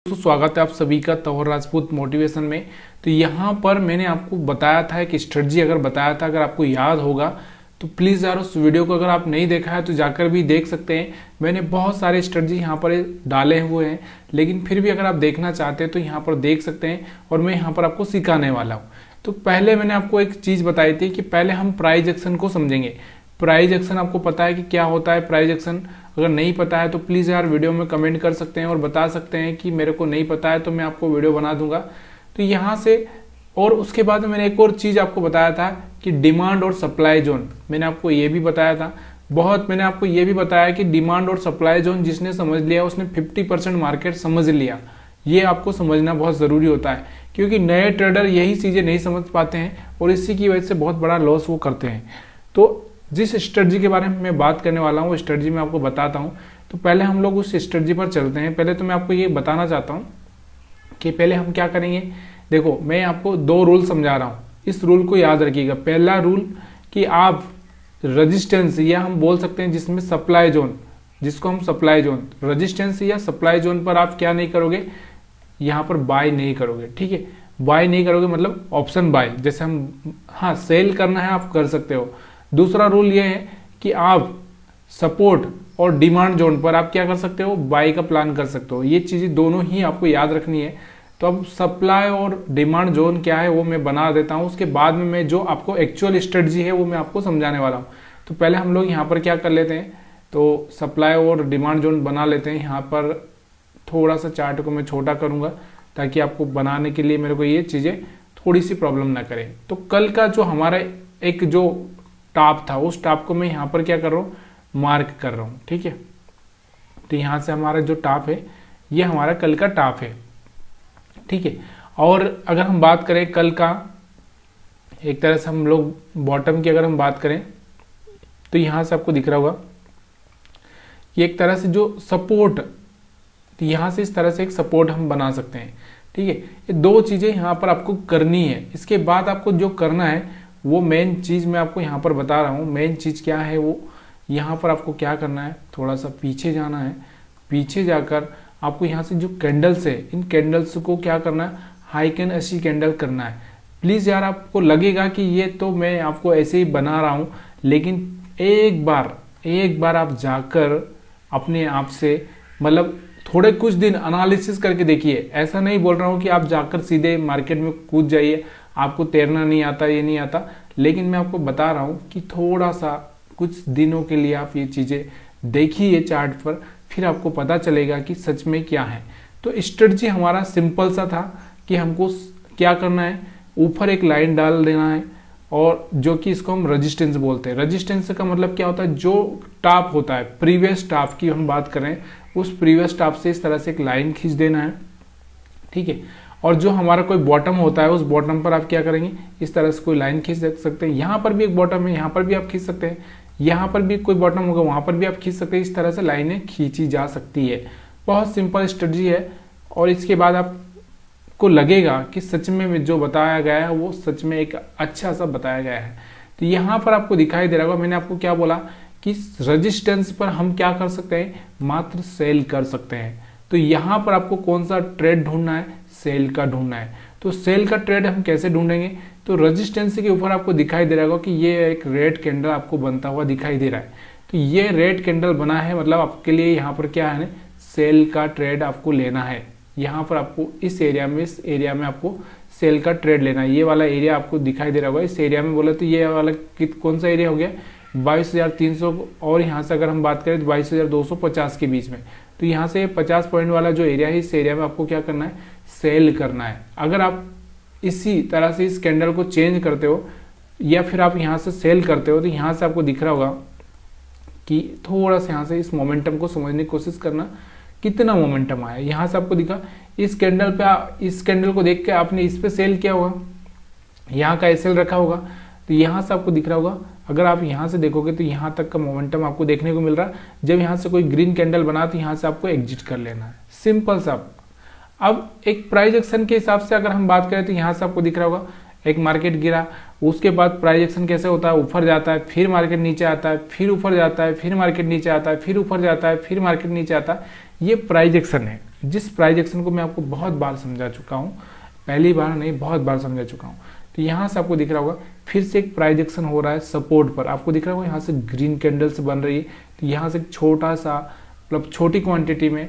दोस्तों स्वागत है आप सभी का तौहर राजपूत मोटिवेशन में। तो यहाँ पर मैंने आपको बताया था एक स्ट्रेटजी, अगर बताया था, अगर आपको याद होगा तो प्लीज़ यार उस वीडियो को अगर आप नहीं देखा है तो जाकर भी देख सकते हैं। मैंने बहुत सारे स्ट्रेटजी यहाँ पर डाले हुए हैं, लेकिन फिर भी अगर आप देखना चाहते हैं तो यहाँ पर देख सकते हैं और मैं यहाँ पर आपको सिखाने वाला हूँ। तो पहले मैंने आपको एक चीज़ बताई थी कि पहले हम प्राइस एक्शन को समझेंगे। प्राइस एक्शन आपको पता है कि क्या होता है प्राइस एक्शन? अगर नहीं पता है तो प्लीज़ यार वीडियो में कमेंट कर सकते हैं और बता सकते हैं कि मेरे को नहीं पता है, तो मैं आपको वीडियो बना दूंगा। तो यहाँ से और उसके बाद मैंने एक और चीज़ आपको बताया था कि डिमांड और सप्लाई जोन, मैंने आपको ये भी बताया था। मैंने आपको ये भी बताया कि डिमांड और सप्लाई जोन जिसने समझ लिया उसने 50% मार्केट समझ लिया। ये आपको समझना बहुत ज़रूरी होता है, क्योंकि नए ट्रेडर यही चीज़ें नहीं समझ पाते हैं और इसी की वजह से बहुत बड़ा लॉस वो करते हैं। तो जिस स्ट्रेटजी के बारे में मैं बात करने वाला हूँ वो स्ट्रेटजी मैं आपको बताता हूँ। तो पहले हम लोग उस स्ट्रेटजी पर चलते हैं। पहले तो मैं आपको ये बताना चाहता हूँ कि पहले हम क्या करेंगे। देखो, मैं आपको 2 रूल समझा रहा हूँ, इस रूल को याद रखिएगा। पहला रूल कि आप रेजिस्टेंस या हम बोल सकते हैं जिसमें सप्लाई जोन, जिसको हम सप्लाई जोन, रेजिस्टेंस या सप्लाई जोन पर आप क्या नहीं करोगे, यहाँ पर बाय नहीं करोगे। ठीक है, बाय नहीं करोगे मतलब ऑप्शन बाय, जैसे हम सेल करना है आप कर सकते हो। दूसरा रूल ये है कि आप सपोर्ट और डिमांड जोन पर आप क्या कर सकते हो, बाय का प्लान कर सकते हो। ये चीजें दोनों ही आपको याद रखनी है। तो अब सप्लाई और डिमांड जोन क्या है वो मैं बना देता हूँ, उसके बाद में मैं जो आपको एक्चुअल स्ट्रेटजी है वो मैं आपको समझाने वाला हूँ। तो पहले हम लोग यहाँ पर क्या कर लेते हैं, तो सप्लाई और डिमांड जोन बना लेते हैं। यहाँ पर थोड़ा सा चार्ट को मैं छोटा करूँगा ताकि आपको बनाने के लिए मेरे को ये चीज़ें थोड़ी सी प्रॉब्लम ना करें। तो कल का जो हमारा एक जो टॉप था उस टॉप को मैं यहाँ पर क्या कर रहा हूँ, मार्क कर रहा हूँ। ठीक है, तो यहाँ से हमारा जो टॉप है ये हमारा कल का टॉप है। ठीक है, और अगर हम बात करें कल का, एक तरह से हम लोग बॉटम की अगर हम बात करें तो यहाँ से आपको दिख रहा होगा कि एक तरह से जो सपोर्ट, तो यहाँ से इस तरह से एक सपोर्ट हम बना सकते हैं। ठीक है, ये 2 चीज़ें यहाँ पर आपको करनी है। इसके बाद आपको जो करना है वो मेन चीज़ मैं आपको यहाँ पर बता रहा हूँ। मेन चीज़ क्या है वो, यहाँ पर आपको क्या करना है, थोड़ा सा पीछे जाना है। पीछे जाकर आपको यहाँ से जो कैंडल्स है इन कैंडल्स को क्या करना है, हाई कैन ऐसी कैंडल करना है। प्लीज़ यार आपको लगेगा कि ये तो मैं आपको ऐसे ही बना रहा हूँ, लेकिन एक बार आप जाकर अपने आप से मतलब थोड़े कुछ दिन एनालिसिस करके देखिए। ऐसा नहीं बोल रहा हूँ कि आप जाकर सीधे मार्केट में कूद जाइए, आपको तैरना नहीं आता, ये नहीं आता, लेकिन मैं आपको बता रहा हूँ कि थोड़ा सा कुछ दिनों के लिए आप ये चीज़ें देखिए चार्ट पर, फिर आपको पता चलेगा कि सच में क्या है। तो स्ट्रेटजी हमारा सिंपल सा था कि हमको क्या करना है, ऊपर एक लाइन डाल देना है और जो कि इसको हम रेजिस्टेंस बोलते हैं। रेजिस्टेंस का मतलब क्या होता है, जो टॉप होता है, प्रीवियस टॉप की हम बात करें, उस प्रीवियस टॉप से इस तरह से एक लाइन खींच देना है। ठीक है, और जो हमारा कोई बॉटम होता है उस बॉटम पर आप क्या करेंगे, इस तरह से कोई लाइन खींच सकते हैं। यहाँ पर भी एक बॉटम है, यहाँ पर भी आप खींच सकते हैं, यहाँ पर भी कोई बॉटम होगा वहाँ पर भी आप खींच सकते हैं। इस तरह से लाइनें खींची जा सकती है। बहुत सिंपल स्ट्रेटजी है। और इसके बाद आपको लगेगा कि सच में जो बताया गया है वो सच में एक अच्छा सा बताया गया है। तो यहाँ पर आपको दिखाई दे रहा होगा, मैंने आपको क्या बोला कि रेजिस्टेंस पर हम क्या कर सकते हैं, मात्र सेल कर सकते हैं। तो यहाँ पर आपको कौन सा ट्रेड ढूंढना है, सेल का ढूंढना है। तो सेल का ट्रेड हम कैसे ढूंढेंगे, तो रेजिस्टेंस के ऊपर आपको दिखाई दे रहा होगा कि ये एक रेड कैंडल आपको बनता हुआ दिखाई दे रहा है। तो ये रेड कैंडल बना है, मतलब आपके लिए यहाँ पर क्या है, सेल का ट्रेड आपको लेना है। यहाँ पर आपको इस एरिया में आपको सेल का ट्रेड लेना है। ये वाला एरिया आपको दिखाई दे रहा होगा, इस एरिया में बोला तो ये वाला कौन सा एरिया हो गया, 22,300, और यहाँ से अगर हम बात करें तो 22,250 के बीच में। तो यहाँ से 50 पॉइंट वाला जो एरिया है, इस एरिया में आपको क्या करना है, सेल करना है। अगर आप इसी तरह से इस कैंडल को चेंज करते हो या फिर आप यहाँ से सेल करते हो, तो यहाँ से आपको दिख रहा होगा कि थोड़ा सा यहाँ से इस मोमेंटम को समझने की कोशिश करना, कितना मोमेंटम आया। यहाँ से आपको दिखा इस कैंडल पे, इस कैंडल को देख के आपने इस पे सेल किया होगा, यहाँ का एसएल रखा होगा, तो यहाँ से आपको दिख रहा होगा। अगर आप यहाँ से देखोगे तो यहाँ तक का मोमेंटम आपको देखने को मिल रहा है। जब यहाँ से कोई ग्रीन कैंडल बना तो यहाँ से आपको एग्जिट कर लेना है, सिंपल सा। अब एक प्राइस एक्शन के हिसाब से अगर हम बात करें तो यहाँ से आपको दिख रहा होगा एक मार्केट गिरा उसके बाद प्राइस एक्शन कैसे होता है, ऊपर जाता है, फिर मार्केट नीचे आता है, फिर ऊपर जाता है, फिर मार्केट नीचे आता है, फिर ऊपर जाता है, फिर मार्केट नीचे आता है। ये प्राइस एक्शन है, जिस प्राइस एक्शन को मैं आपको बहुत बार समझा चुका हूँ, पहली बार नहीं बहुत बार समझा चुका हूँ। तो यहाँ से आपको दिख रहा होगा फिर से एक प्राइस एक्शन हो रहा है सपोर्ट पर, आपको दिख रहा होगा यहाँ से ग्रीन कैंडल्स बन रही है। तो यहाँ से छोटा सा मतलब छोटी क्वांटिटी में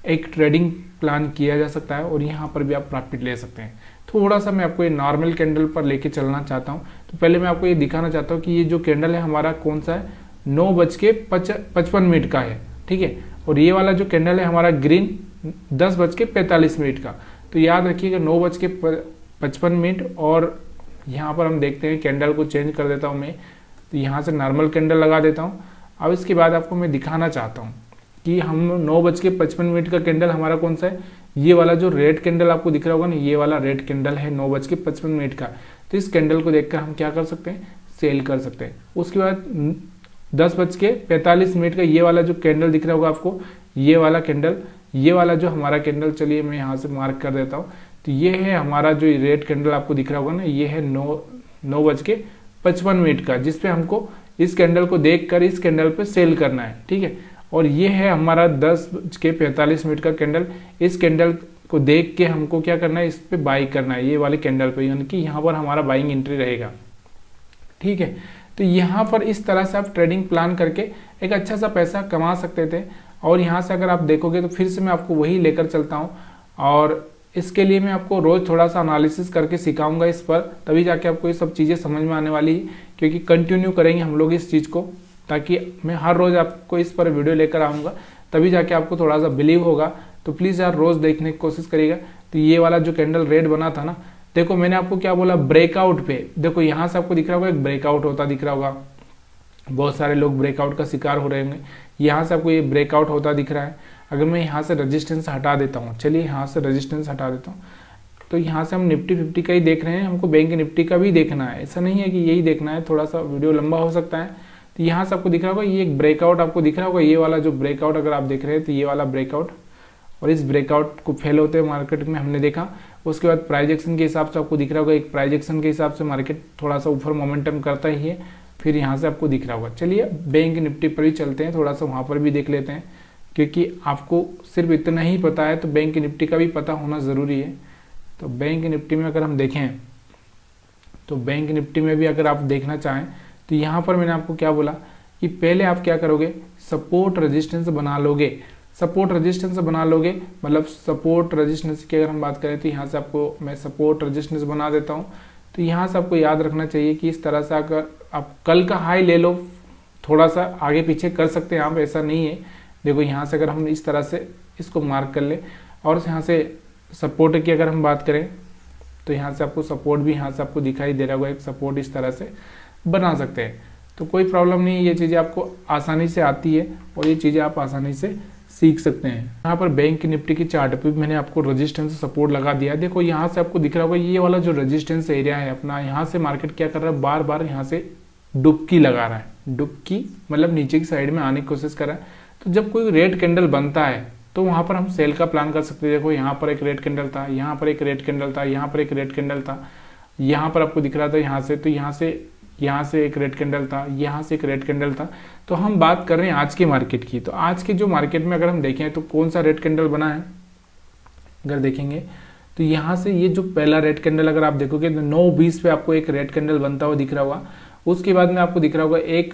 एक ट्रेडिंग प्लान किया जा सकता है और यहाँ पर भी आप प्रॉफिट ले सकते हैं। थोड़ा सा मैं आपको ये नॉर्मल कैंडल पर लेके चलना चाहता हूँ। तो पहले मैं आपको ये दिखाना चाहता हूँ कि ये जो कैंडल है हमारा कौन सा है, 9:55 का है, ठीक है। और ये वाला जो कैंडल है हमारा ग्रीन 10:45 का। तो याद रखिएगा 9:55 और यहाँ पर हम देखते हैं कैंडल को चेंज कर देता हूँ मैं। तो यहाँ से नॉर्मल कैंडल लगा देता हूँ। अब इसके बाद आपको मैं दिखाना चाहता हूँ कि हम 9:55 का कैंडल हमारा कौन सा है, ये वाला जो रेड कैंडल आपको दिख रहा होगा ना, ये वाला रेड कैंडल है 9:55 का। तो इस कैंडल को देखकर हम क्या कर सकते हैं, सेल कर सकते हैं। उसके बाद 10:45 का ये वाला जो कैंडल दिख रहा होगा आपको, ये वाला कैंडल, ये वाला जो हमारा कैंडल, चलिए मैं यहाँ से मार्क कर देता हूँ। तो ये है हमारा जो रेड कैंडल आपको दिख रहा होगा ना, ये है 9:55 का, जिसपे हमको इस कैंडल को देखकर इस कैंडल पे सेल करना है, ठीक है। और ये है हमारा 10:45 का कैंडल, इस कैंडल को देख के हमको क्या करना है, इस पे बाई करना है, ये वाले कैंडल पे, यानी कि यहाँ पर हमारा बाइंग एंट्री रहेगा, ठीक है। तो यहाँ पर इस तरह से आप ट्रेडिंग प्लान करके एक अच्छा सा पैसा कमा सकते थे। और यहाँ से अगर आप देखोगे तो फिर से मैं आपको वही लेकर चलता हूँ, और इसके लिए मैं आपको रोज थोड़ा सा एनालिसिस करके सिखाऊंगा इस पर, तभी जाके आपको ये सब चीज़ें समझ में आने वाली है। क्योंकि कंटिन्यू करेंगे हम लोग इस चीज़ को, ताकि मैं हर रोज आपको इस पर वीडियो लेकर आऊँगा, तभी जाके आपको थोड़ा सा बिलीव होगा। तो प्लीज़ यार रोज देखने की कोशिश करिएगा। तो ये वाला जो कैंडल रेड बना था ना, देखो मैंने आपको क्या बोला, ब्रेकआउट पे, देखो यहाँ से आपको दिख रहा होगा एक ब्रेकआउट होता दिख रहा होगा, बहुत सारे लोग ब्रेकआउट का शिकार हो रहे होंगे। यहाँ से आपको ये ब्रेकआउट होता दिख रहा है। अगर मैं यहाँ से रेजिस्टेंस हटा देता हूँ, चलिए यहाँ से रेजिस्टेंस हटा देता हूँ, तो यहाँ से हम निफ्टी 50 का ही देख रहे हैं, हमको बैंक निफ्टी का भी देखना है, ऐसा नहीं है कि यही देखना है, थोड़ा सा वीडियो लंबा हो सकता है। तो यहाँ से आपको दिख रहा होगा ये एक ब्रेकआउट आपको दिख रहा होगा, ये वाला जो ब्रेकआउट अगर आप देख रहे हैं तो ये वाला ब्रेकआउट, और इस ब्रेकआउट को फेल होते हुए मार्केट में हमने देखा। उसके बाद प्राइस एक्शन के हिसाब से आपको दिख रहा होगा, एक प्राइस एक्शन के हिसाब से मार्केट थोड़ा सा ऊपर मोमेंटम करता ही है, फिर यहाँ से आपको दिख रहा होगा। चलिए बैंक निफ्टी पर ही चलते हैं, थोड़ा सा वहाँ पर भी देख लेते हैं, क्योंकि आपको सिर्फ इतना ही पता है तो बैंक निफ्टी का भी पता होना ज़रूरी है। तो बैंक निफ्टी में अगर हम देखें, तो बैंक निफ्टी में भी अगर आप देखना चाहें तो यहाँ पर मैंने आपको क्या बोला कि पहले आप क्या करोगे, सपोर्ट रेजिस्टेंस बना लोगे। सपोर्ट रेजिस्टेंस बना लोगे मतलब सपोर्ट रेजिस्टेंस की अगर हम बात करें तो यहाँ से आपको मैं सपोर्ट रेजिस्टेंस बना देता हूँ। तो यहाँ से आपको याद रखना चाहिए कि इस तरह से अगर आप कल का हाई ले लो, थोड़ा सा आगे पीछे कर सकते हैं आप, ऐसा नहीं है। देखो यहाँ से अगर हम इस तरह से इसको मार्क कर ले, और यहाँ से सपोर्ट की अगर हम बात करें तो यहाँ से आपको सपोर्ट भी यहाँ से आपको दिखाई दे रहा होगा, एक सपोर्ट इस तरह से बना सकते हैं। तो कोई प्रॉब्लम नहीं है, ये चीज़ें आपको आसानी से आती है और ये चीज़ें आप आसानी से सीख सकते हैं। यहाँ पर बैंक निफ्टी की चार्ट पे मैंने आपको रेजिस्टेंस सपोर्ट लगा दिया है। देखो यहाँ से आपको दिख रहा होगा ये वाला जो रेजिस्टेंस एरिया है अपना, यहाँ से मार्केट क्या कर रहा है, बार बार यहाँ से डुबकी लगा रहा है। डुबकी मतलब नीचे की साइड में आने की कोशिश कर रहा है। तो जब कोई रेड कैंडल बनता है तो वहाँ पर हम सेल का प्लान कर सकते हैं। देखो यहाँ पर एक रेड कैंडल था, यहाँ पर एक रेड कैंडल था, यहाँ पर एक रेड कैंडल था, यहाँ पर आपको दिख रहा था यहाँ से, तो यहाँ से एक रेड कैंडल था, यहाँ से एक रेड कैंडल था। तो हम बात कर रहे हैं आज की मार्केट की। तो आज के जो मार्केट में अगर हम देखें तो कौन सा रेड कैंडल बना है, अगर देखेंगे तो यहाँ से ये जो पहला रेड कैंडल अगर आप देखोगे तो 9:20 पे आपको एक रेड कैंडल बनता हुआ दिख रहा होगा। उसके बाद में आपको दिख रहा होगा एक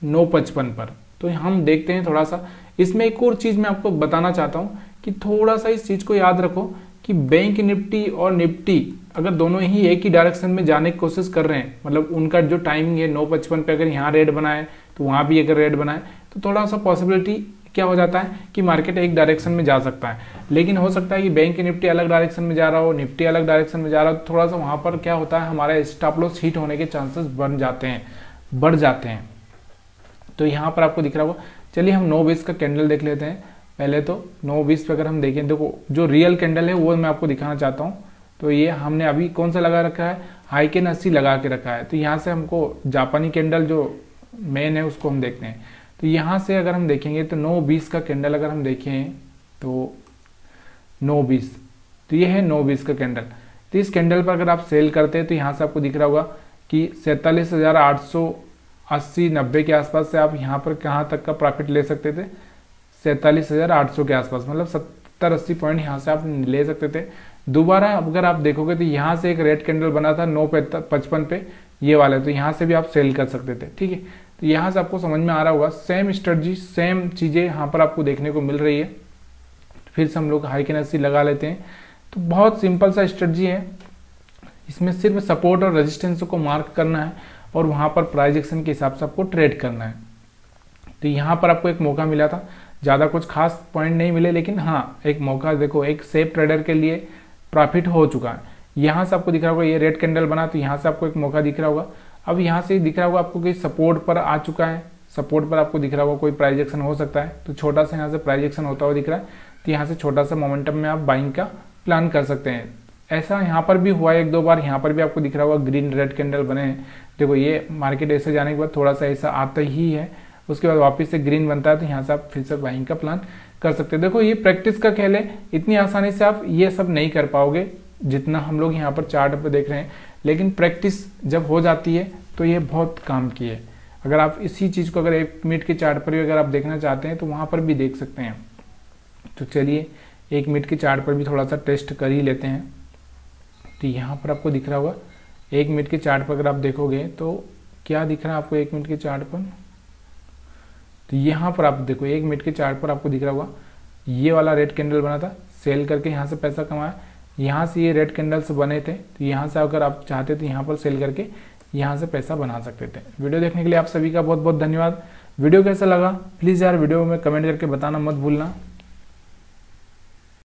9:55 पर। तो हम देखते हैं थोड़ा सा इसमें एक और चीज मैं आपको बताना चाहता हूँ कि थोड़ा सा इस चीज को याद रखो कि बैंक निफ्टी और निफ्टी अगर दोनों ही एक ही डायरेक्शन में जाने की कोशिश कर रहे हैं, मतलब उनका जो टाइमिंग है 9:55 पे अगर यहाँ रेड बना है तो वहाँ भी अगर रेड बना है तो थोड़ा सा पॉसिबिलिटी क्या हो जाता है कि मार्केट एक डायरेक्शन में जा सकता है। लेकिन हो सकता है कि बैंक निफ्टी अलग डायरेक्शन में जा रहा हो, निफ्टी अलग डायरेक्शन में जा रहा हो, तो थोड़ा सा वहाँ पर क्या होता है हमारा स्टॉप लॉस हिट होने के चांसेस बढ़ जाते हैं। तो यहाँ पर आपको दिख रहा होगा। चलिए हम 9:20 का कैंडल देख लेते हैं। पहले तो 9:20 पे अगर हम देखें, देखो जो रियल कैंडल है वो मैं आपको दिखाना चाहता हूँ। तो ये हमने अभी कौन सा लगा रखा है, हाइकेन 80 लगा के रखा है। तो यहाँ से हमको जापानी कैंडल जो मेन है उसको हम देखते हैं। तो यहाँ से अगर हम देखेंगे तो 9:20 का कैंडल अगर हम देखें तो 9:20, तो ये है 9:20 का कैंडल। तो इस कैंडल पर अगर आप सेल करते हैं तो यहाँ से आपको दिख रहा होगा कि 47,880-90 के आसपास से आप यहाँ पर कहाँ तक का प्रॉफिट ले सकते थे, 47,800 के आसपास, मतलब 70-80 पॉइंट यहाँ से आप ले सकते थे। दोबारा अगर आप देखोगे तो यहाँ से एक रेड कैंडल बना था 9:55 पे, ये वाला, तो यहाँ से भी आप सेल कर सकते थे। ठीक है, तो यहाँ से आपको समझ में आ रहा होगा, सेम स्ट्रेटजी सेम चीज़ें यहाँ पर आपको देखने को मिल रही है। फिर से हम लोग हाई कैंडल लगा लेते हैं। तो बहुत सिंपल सा स्ट्रेटजी है, इसमें सिर्फ सपोर्ट और रेजिस्टेंस को मार्क करना है और वहाँ पर प्राइस एक्शन के हिसाब से आपको ट्रेड करना है। तो यहाँ पर आपको एक मौका मिला था, ज़्यादा कुछ खास पॉइंट नहीं मिले, लेकिन हाँ एक मौका, देखो एक सेफ ट्रेडर के लिए प्रॉफिट हो चुका है। यहाँ से आपको दिख रहा होगा ये रेड कैंडल बना, तो यहाँ से आपको एक मौका दिख रहा होगा। अब यहाँ से दिख रहा होगा आपको कि सपोर्ट पर आ चुका है, सपोर्ट पर आपको दिख रहा होगा कोई प्राइस एक्शन हो सकता है, तो छोटा सा यहाँ से प्राइस एक्शन होता हुआ दिख रहा है, तो यहाँ से छोटा सा मोमेंटम में आप बाइंग का प्लान कर सकते हैं। ऐसा यहाँ पर भी हुआ है 1-2 बार, यहाँ पर भी आपको दिख रहा होगा ग्रीन रेड कैंडल बने हैं। देखो ये मार्केट ऐसे जाने के बाद थोड़ा सा ऐसा आता ही है, उसके बाद वापस से ग्रीन बनता है, तो यहाँ से आप फिर से बाइंग का प्लान कर सकते हैं। देखो ये प्रैक्टिस का खेल है, इतनी आसानी से आप ये सब नहीं कर पाओगे जितना हम लोग यहाँ पर चार्ट पर देख रहे हैं, लेकिन प्रैक्टिस जब हो जाती है तो ये बहुत काम की है। अगर आप इसी चीज़ को अगर 1 मिनट के चार्ट पर भी अगर आप देखना चाहते हैं तो वहाँ पर भी देख सकते हैं। तो चलिए 1 मिनट के चार्ट पर भी थोड़ा सा टेस्ट कर ही लेते हैं। तो यहाँ पर आपको दिख रहा होगा 1 मिनट के चार्ट पर अगर आप देखोगे तो क्या दिख रहा है आपको 1 मिनट के चार्ट पर, तो यहाँ पर आप देखो 1 मिनट के चार्ट पर आपको दिख रहा होगा ये वाला रेड कैंडल बना था, सेल करके यहाँ से पैसा कमाया, यहाँ से ये रेड कैंडल्स बने थे, तो यहाँ से अगर आप चाहते तो यहाँ पर सेल करके यहाँ से पैसा बना सकते थे। वीडियो देखने के लिए आप सभी का बहुत बहुत धन्यवाद। वीडियो कैसा लगा प्लीज़ यार वीडियो में कमेंट करके बताना मत भूलना।